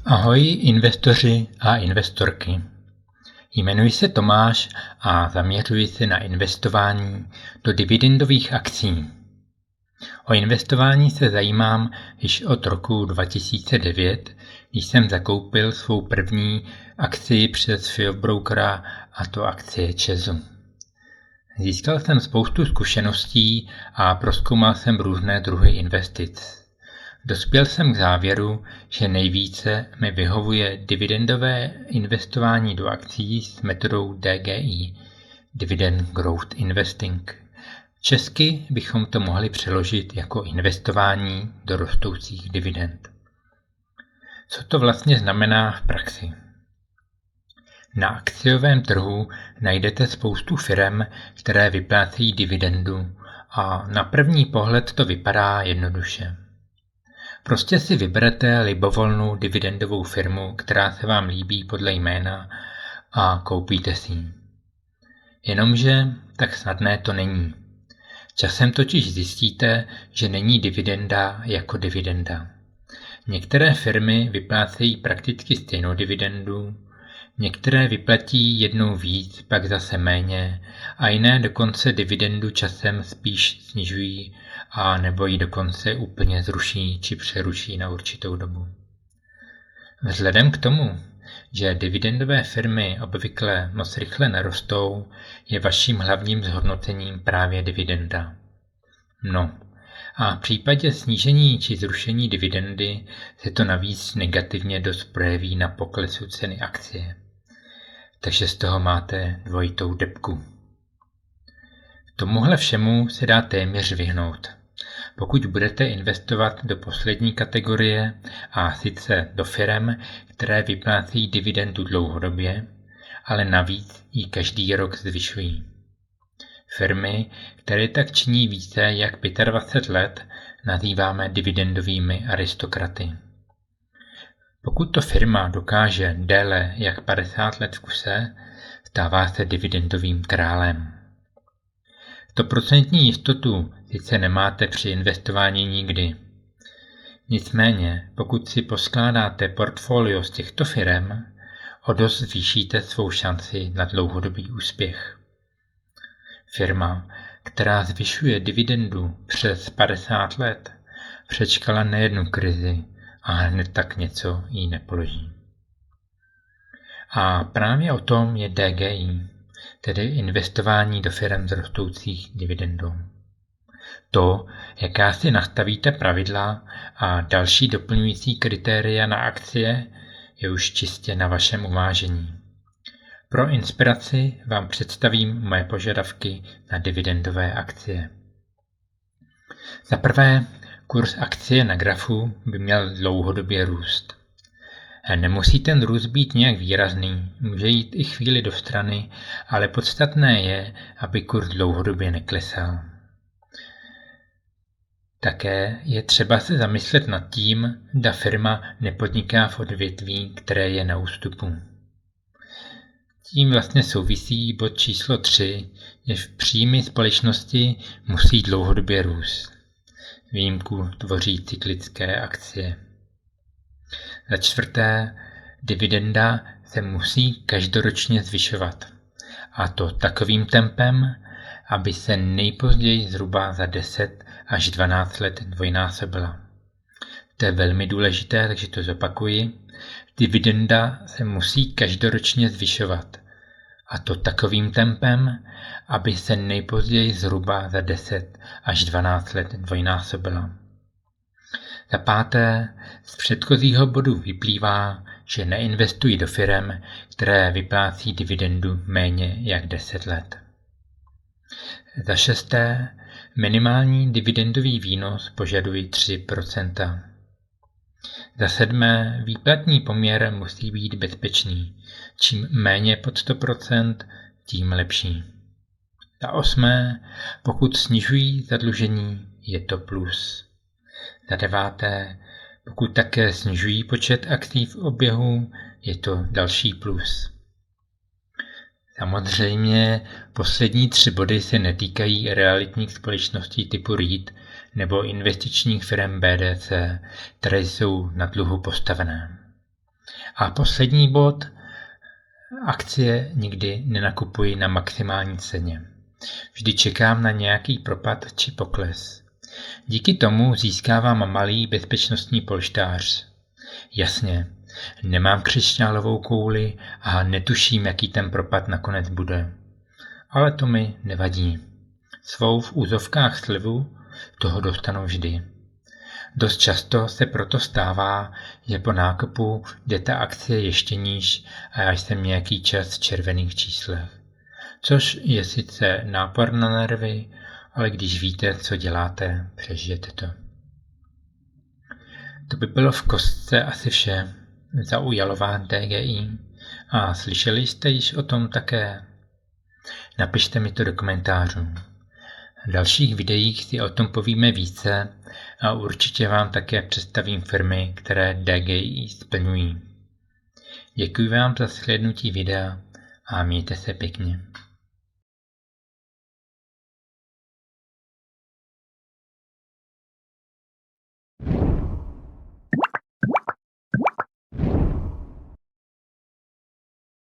Ahoj investoři a investorky. Jmenuji se Tomáš a zaměřuji se na investování do dividendových akcí. O investování se zajímám již od roku 2009, když jsem zakoupil svou první akci přes Fieldbrokera, a to akcie ČEZu. Získal jsem spoustu zkušeností a prozkoumal jsem různé druhy investic. Dospěl jsem k závěru, že nejvíce mi vyhovuje dividendové investování do akcí s metodou DGI, Dividend Growth Investing. Česky bychom to mohli přeložit jako investování do rostoucích dividend. Co to vlastně znamená v praxi? Na akciovém trhu najdete spoustu firem, které vyplácejí dividendu a na první pohled to vypadá jednoduše. Prostě si vyberete libovolnou dividendovou firmu, která se vám líbí podle jména a koupíte si ji. Jenomže tak snadné to není. Časem totiž zjistíte, že není dividenda jako dividenda. Některé firmy vyplácejí prakticky stejnou dividendu, některé vyplatí jednou víc, pak zase méně a jiné dokonce dividendu časem spíš snižují a nebo ji dokonce úplně zruší či přeruší na určitou dobu. Vzhledem k tomu, že dividendové firmy obvykle moc rychle nerostou, je vaším hlavním zhodnocením právě dividenda. No, a v případě snížení či zrušení dividendy se to navíc negativně dost projeví na poklesu ceny akcie. Takže z toho máte dvojitou debku. Tomuhle všemu se dá téměř vyhnout. Pokud budete investovat do poslední kategorie, a sice do firem, které vyplácejí dividendu dlouhodobě, ale navíc ji každý rok zvyšují. Firmy, které tak činí více jak 25 let, nazýváme dividendovými aristokraty. Pokud to firma dokáže déle jak 50 let v kuse, stává se dividendovým králem. 100% jistotu sice nemáte při investování nikdy. Nicméně, pokud si poskládáte portfolio z těchto firem, o dost zvýšíte svou šanci na dlouhodobý úspěch. Firma, která zvyšuje dividendu přes 50 let, přečkala nejednu krizi a hned tak něco jí nepoloží. A právě o tom je DGI, tedy investování do firem s rostoucích dividendou. To, jaká si nastavíte pravidla a další doplňující kritéria na akcie, je už čistě na vašem uvážení. Pro inspiraci vám představím moje požadavky na dividendové akcie. Za prvé, kurz akcie na grafu by měl dlouhodobě růst. Nemusí ten růst být nějak výrazný, může jít i chvíli do strany, ale podstatné je, aby kurz dlouhodobě neklesal. Také je třeba se zamyslet nad tím, zda firma nepodniká v odvětví, které je na ústupu. Tím vlastně souvisí bod číslo 3, že v příjmy společnosti musí dlouhodobě růst. Výjimku tvoří cyklické akcie. Za čtvrté, dividenda se musí každoročně zvyšovat. A to takovým tempem, aby se nejpozději zhruba za 10 až 12 let dvojnásobila. To je velmi důležité, takže to zopakuji. Dividenda se musí každoročně zvyšovat. A to takovým tempem, aby se nejpozději zhruba za 10 až 12 let dvojnásobila. Za páté, z předchozího bodu vyplývá, že neinvestují do firem, které vyplácí dividendu méně jak 10 let. Za šesté, minimální dividendový výnos požadují 3%. Za sedmé, výplatní poměr musí být bezpečný. Čím méně pod 100%, tím lepší. Za osmé, pokud snižují zadlužení, je to plus. Za deváté, pokud také snižují počet akcí v oběhu, je to další plus. Samozřejmě poslední 3 body se netýkají realitních společností typu REIT nebo investičních firm BDC, které jsou na dluhu postavené. A poslední bod. Akcie nikdy nenakupuji na maximální ceně. Vždy čekám na nějaký propad či pokles. Díky tomu získávám malý bezpečnostní polštář. Jasně, nemám křišťálovou kouli a netuším, jaký ten propad nakonec bude. Ale to mi nevadí. Svou v úzovkách slivu toho dostanu vždy. Dost často se proto stává, že po nákupu jde ta akcie ještě níž a já jsem nějaký čas v červených číslech. Což je sice nápor na nervy, ale když víte, co děláte, přežijete to. To by bylo v kostce asi vše. Zaujalo vás DGI a slyšeli jste již o tom také? Napište mi to do komentářů. V dalších videích si o tom povíme více a určitě vám také představím firmy, které DGI splňují. Děkuji vám za shlédnutí videa a mějte se pěkně.